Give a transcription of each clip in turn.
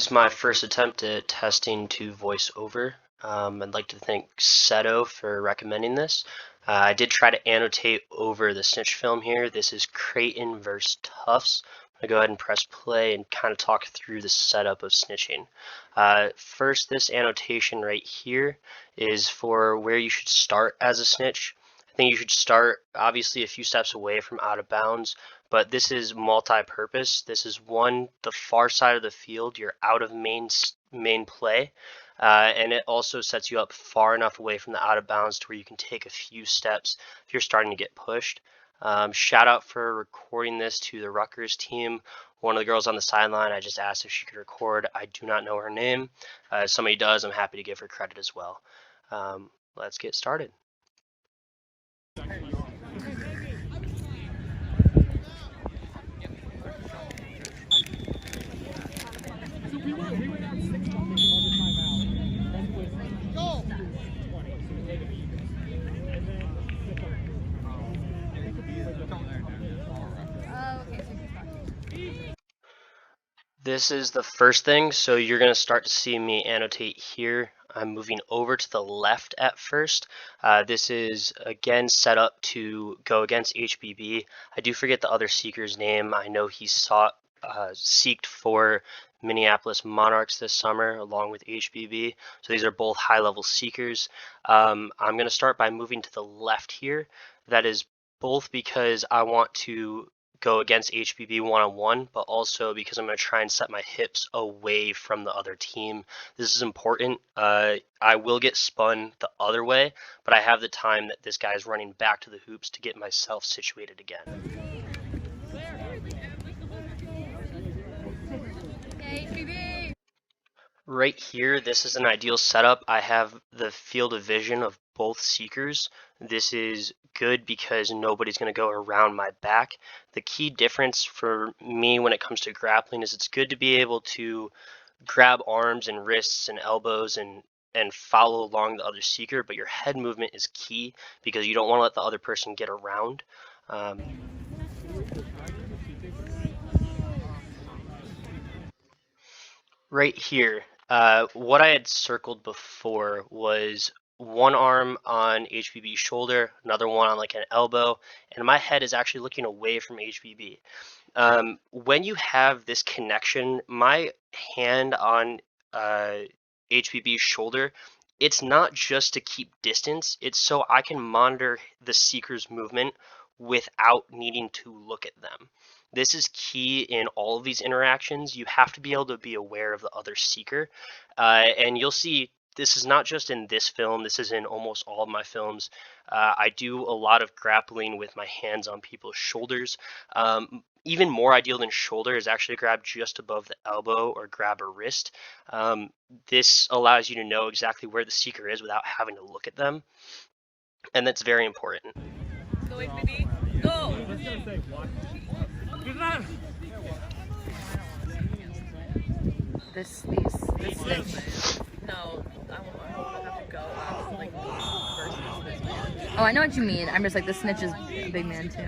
This is my first attempt at testing to voice over. I'd like to thank Seto for recommending this. I did try to annotate over the Snitch film here. This is Creighton versus Tufts. I'm going to go ahead and press play and kind of talk through the setup of snitching. First, this annotation right here is for where you should start as a snitch. I think you should start obviously a few steps away from out of bounds, but this is multi-purpose. This is one, the far side of the field, you're out of main play, and it also sets you up far enough away from the out of bounds to where you can take a few steps if you're starting to get pushed. Shout out for recording this to the Rutgers team. One of the girls on the sideline, I just asked if she could record. I do not know her name. If somebody does, I'm happy to give her credit as well. Let's get started. This is the first thing, so you're going to start to see me annotate here. I'm moving over to the left at first. This is again set up to go against HBB. I do forget the other seeker's name. I know he seeked for Minneapolis Monarchs this summer along with HBB. So these are both high-level seekers. I'm going to start by moving to the left here. That is both because I want to go against HBB one-on-one, but also because I'm going to try and set my hips away from the other team. This is important. I will get spun the other way, but I have the time that this guy is running back to the hoops to get myself situated again. Right here, this is an ideal setup. I have the field of vision of both seekers. This is good because nobody's going to go around my back. The key difference for me when it comes to grappling is it's good to be able to grab arms and wrists and elbows and follow along the other seeker, but your head movement is key because you don't want to let the other person get around. Right here, what I had circled before was one arm on HBB's shoulder, another one on like an elbow, and my head is actually looking away from HBB. When you have this connection, my hand on HBB's shoulder, it's not just to keep distance, it's so I can monitor the seeker's movement without needing to look at them. This is key in all of these interactions. You have to be able to be aware of the other seeker. And you'll see this is not just in this film, this is in almost all of my films. I do a lot of grappling with my hands on people's shoulders. Even more ideal than shoulder is actually grab just above the elbow or grab a wrist. This allows you to know exactly where the seeker is without having to look at them. And that's very important. Go, baby. Go! This no, I won't have to go like versus this man. Oh, I know what you mean. I'm just like, the Snitch is a big man too.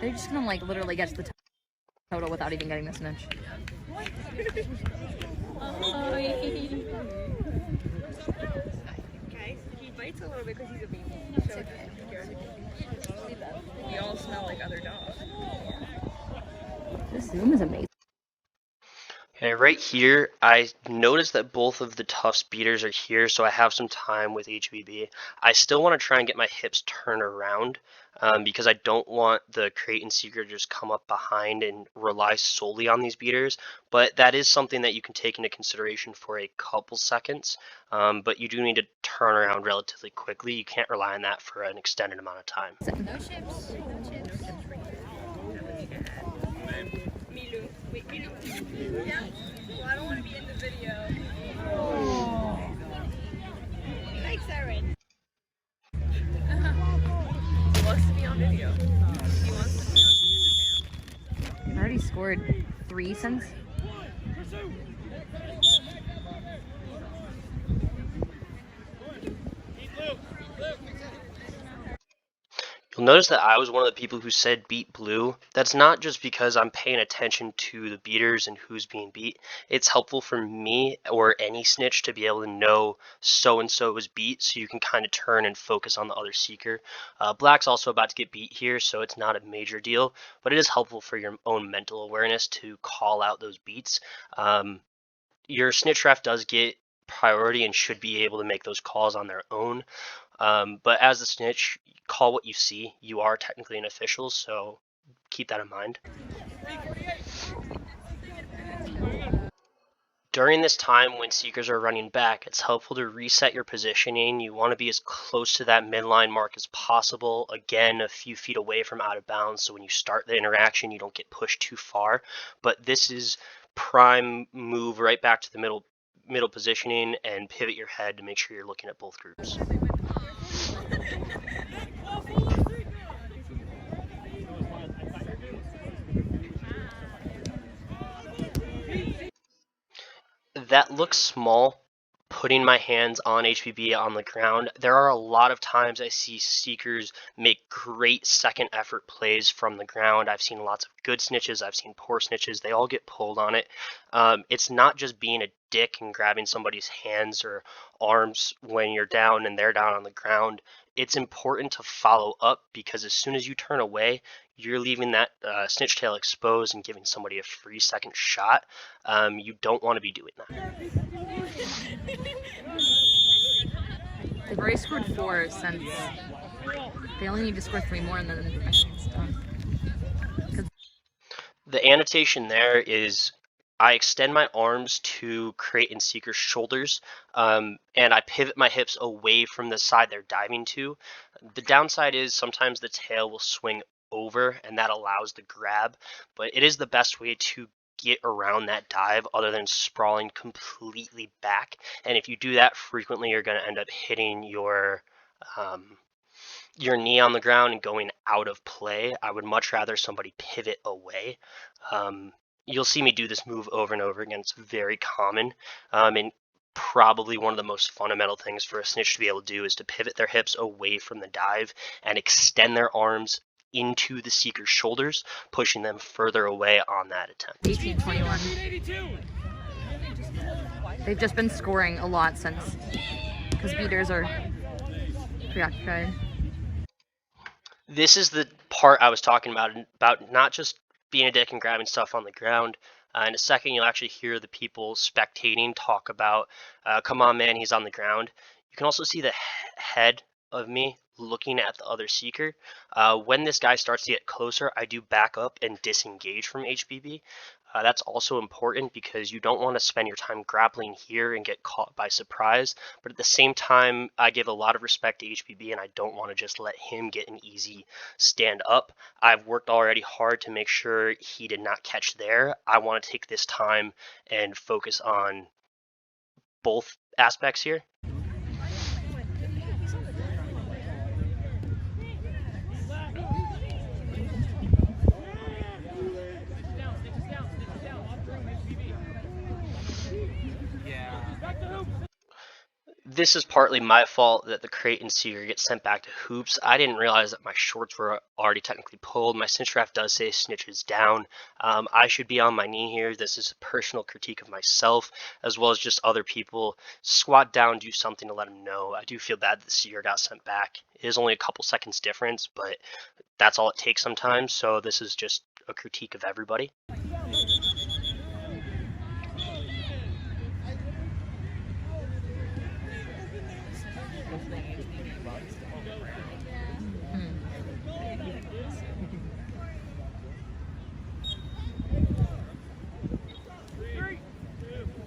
They're just gonna like literally get to the total without even getting the Snitch. Guys, he bites a little bit because he's a baby. So we all smell like other dogs. This Zoom is amazing. Okay, right here, I noticed that both of the Tufts beaters are here, so I have some time with HBB. I still want to try and get my hips turned around because I don't want the Creighton seeker to just come up behind and rely solely on these beaters, but that is something that you can take into consideration for a couple seconds, but you do need to turn around relatively quickly. You can't rely on that for an extended amount of time. No chips. No chips. Yeah. Well, I don't want to be in the video. He likes Erin. He wants to be on video. He wants to be on Instagram. I've already scored 3 since. You'll notice that I was one of the people who said beat blue. That's not just because I'm paying attention to the beaters and who's being beat. It's helpful for me or any snitch to be able to know so and so was beat, so you can kind of turn and focus on the other seeker. Black's also about to get beat here, so it's not a major deal, but it is helpful for your own mental awareness to call out those beats. Your snitch ref does get priority and should be able to make those calls on their own. But as a snitch, call what you see. You are technically an official, so keep that in mind. During this time when seekers are running back, it's helpful to reset your positioning. You want to be as close to that midline mark as possible. Again, a few feet away from out of bounds, so when you start the interaction, you don't get pushed too far. But this is prime move right back to the middle positioning and pivot your head to make sure you're looking at both groups. That looks small, putting my hands on HPB on the ground. There are a lot of times I see seekers make great second effort plays from the ground. I've seen lots of good snitches. I've seen poor snitches. They all get pulled on it. It's not just being a dick and grabbing somebody's hands or arms when you're down and they're down on the ground. It's important to follow up, because as soon as you turn away, you're leaving that snitch tail exposed and giving somebody a free second shot. You don't want to be doing that. They've already scored 4 since they only need to score 3 more and then it's done. The annotation there is I extend my arms to Creighton seeker's shoulders, and I pivot my hips away from the side they're diving to. The downside is sometimes the tail will swing over and that allows the grab, but it is the best way to get around that dive other than sprawling completely back. And if you do that frequently, you're going to end up hitting your knee on the ground and going out of play. I would much rather somebody pivot away. You'll see me do this move over and over again. It's very common, and probably one of the most fundamental things for a snitch to be able to do is to pivot their hips away from the dive and extend their arms into the seeker's shoulders, pushing them further away on that attempt. 18-21. They've just been scoring a lot since, because beaters are preoccupied. This is the part I was talking about not just being a dick and grabbing stuff on the ground. In a second, you'll actually hear the people spectating talk about, come on, man, he's on the ground. You can also see the head of me looking at the other seeker. When this guy starts to get closer, I do back up and disengage from HBB. That's also important because you don't want to spend your time grappling here and get caught by surprise. But at the same time, I give a lot of respect to HBB and I don't want to just let him get an easy stand up. I've worked already hard to make sure he did not catch there. I want to take this time and focus on both aspects here. This is partly my fault that the Creighton seeker gets sent back to hoops. I didn't realize that my shorts were already technically pulled. My snitch ref does say snitch is down. I should be on my knee here. This is a personal critique of myself as well as just other people. Squat down, do something to let him know. I do feel bad that the seeker got sent back. It is only a couple seconds difference, but that's all it takes sometimes. So this is just a critique of everybody.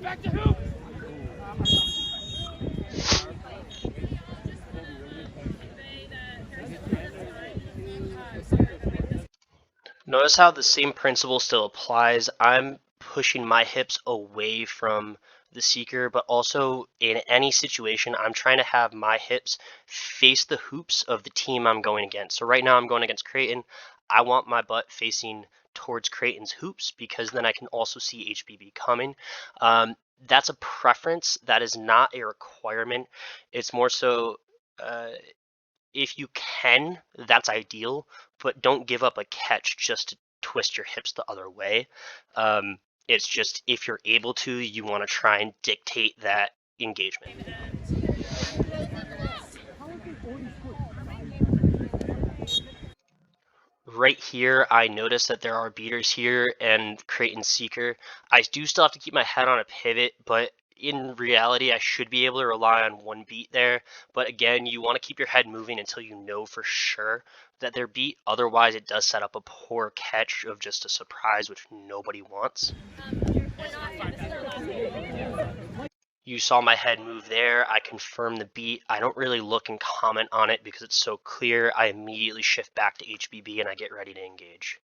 Back to hoop. Notice how the same principle still applies. I'm pushing my hips away from the seeker, but also in any situation, I'm trying to have my hips face the hoops of the team I'm going against. So right now I'm going against Creighton. I want my butt facing towards Creighton's hoops because then I can also see HBB coming. That's a preference. That is not a requirement. It's more so if you can, that's ideal, but don't give up a catch just to twist your hips the other way. It's just if you're able to, you want to try and dictate that engagement. Right here, I notice that there are beaters here and Creighton Seeker. I do still have to keep my head on a pivot, but in reality, I should be able to rely on one beat there. But again, you want to keep your head moving until you know for sure that they're beat. Otherwise, it does set up a poor catch of just a surprise, which nobody wants. You saw my head move there. I confirm the beat. I don't really look and comment on it because it's so clear. I immediately shift back to HBB and I get ready to engage.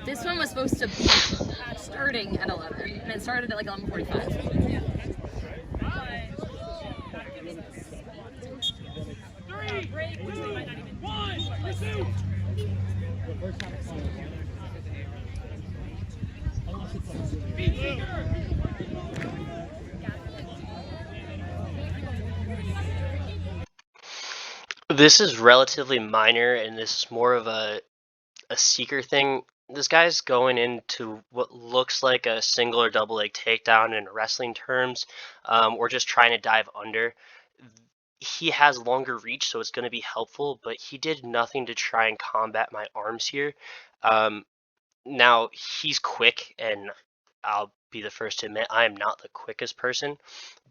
This one was supposed to be starting at 11, and it started at like 11:45. This is relatively minor, and this is more of a seeker thing. This guy's going into what looks like a single or double leg takedown in wrestling terms, or just trying to dive under. He has longer reach, so it's going to be helpful, but he did nothing to try and combat my arms here. Now, he's quick, and I'll be the first to admit I am not the quickest person,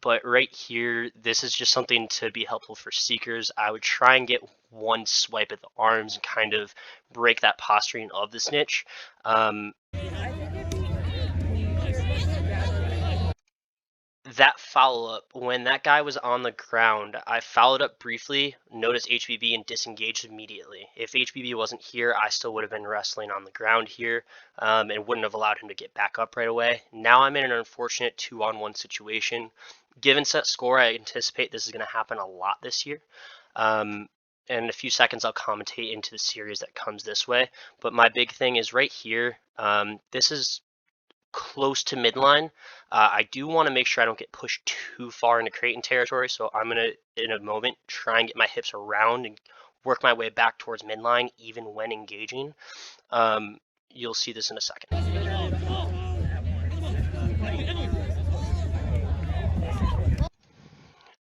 but right here, this is just something to be helpful for seekers. I would try and get one swipe at the arms and kind of break that posturing of the snitch. That follow-up, when that guy was on the ground, I followed up briefly, noticed HBB, and disengaged immediately. If HBB wasn't here, I still would have been wrestling on the ground here, and wouldn't have allowed him to get back up right away. Now I'm in an unfortunate 2-on-1 situation. Given set score, I anticipate this is going to happen a lot this year. And in a few seconds, I'll commentate into the series that comes this way. But my big thing is right here. This is close to midline. I do want to make sure I don't get pushed too far into Creighton territory, so I'm going to, in a moment, try and get my hips around and work my way back towards midline, even when engaging. You'll see this in a second.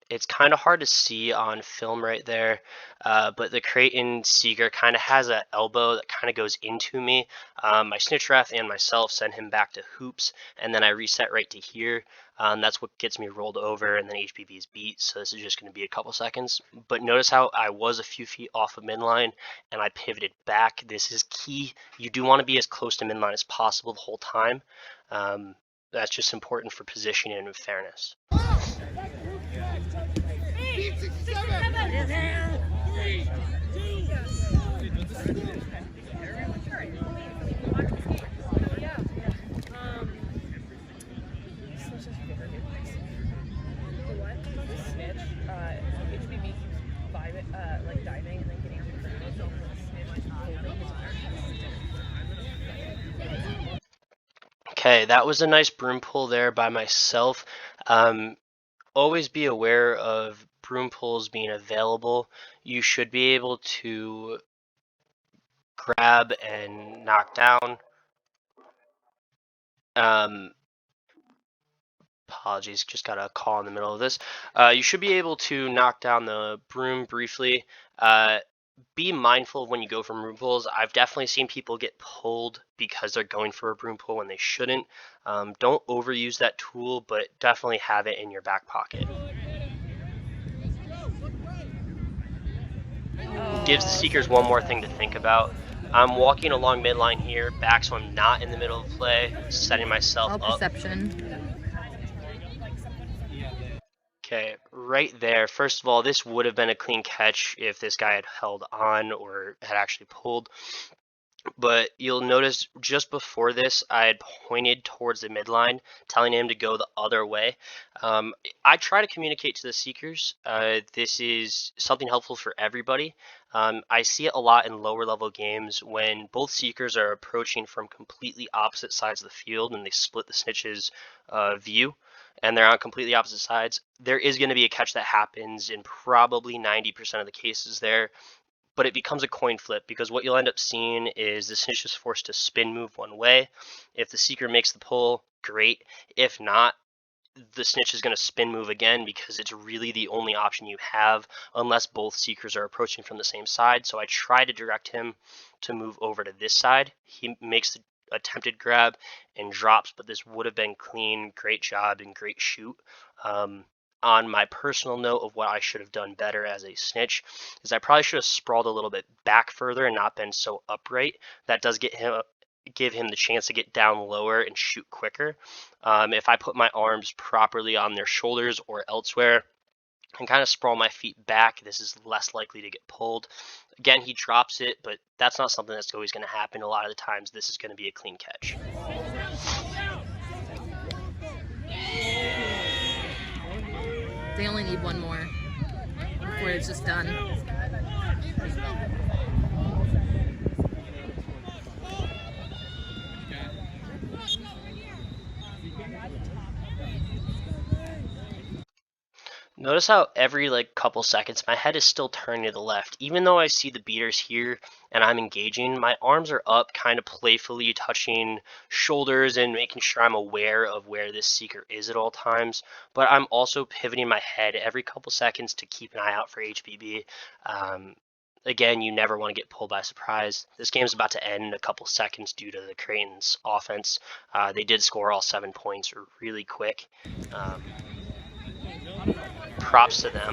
It's kind of hard to see on film right there, but the Creighton Seeker kind of has an elbow that kind of goes into me. My snitch ref and myself send him back to hoops, and then I reset right to here. That's what gets me rolled over, and then HBB's beat, so this is just going to be a couple seconds. But notice how I was a few feet off of midline, and I pivoted back. This is key. You do want to be as close to midline as possible the whole time. That's just important for positioning and fairness. Okay, that was a nice broom pull there by myself. Always be aware of broom pulls being available. You should be able to grab and knock down. Apologies, just got a call in the middle of this. You should be able to knock down the broom briefly. Be mindful of when you go for broom pulls. I've definitely seen people get pulled because they're going for a broom pull when they shouldn't. Don't overuse that tool, but definitely have it in your back pocket. gives the seekers one more thing to think about. I'm walking along midline here, back so I'm not in the middle of play, setting myself All up. perception. Okay, right there. First of all, this would have been a clean catch if this guy had held on or had actually pulled. But you'll notice just before this, I had pointed towards the midline, telling him to go the other way. I try to communicate to the seekers. This is something helpful for everybody. I see it a lot in lower level games when both seekers are approaching from completely opposite sides of the field and they split the snitch's view and they're on completely opposite sides. There is going to be a catch that happens in probably 90% of the cases there, but it becomes a coin flip because what you'll end up seeing is the snitch is forced to spin move one way. If the seeker makes the pull, great. If not, the snitch is going to spin move again because it's really the only option you have unless both seekers are approaching from the same side. So I try to direct him to move over to this side. He makes the attempted grab and drops, but this would have been clean. Great job and great shoot. On my personal note of what I should have done better as a snitch is I probably should have sprawled a little bit back further and not been so upright. That does give him the chance to get down lower and shoot quicker. If I put my arms properly on their shoulders or elsewhere and kind of sprawl my feet back, this is less likely to get pulled. Again, he drops it, but that's not something that's always going to happen. A lot of the times this is going to be a clean catch. They only need one more before it's just done. Notice how every couple seconds my head is still turning to the left. Even though I see the beaters here and I'm engaging, my arms are up, kind of playfully touching shoulders and making sure I'm aware of where this seeker is at all times. But I'm also pivoting my head every couple seconds to keep an eye out for HBB. Again, you never want to get pulled by surprise. This game's about to end in a couple seconds due to the Creighton's offense. They did score all 7 points really quick. Props to them.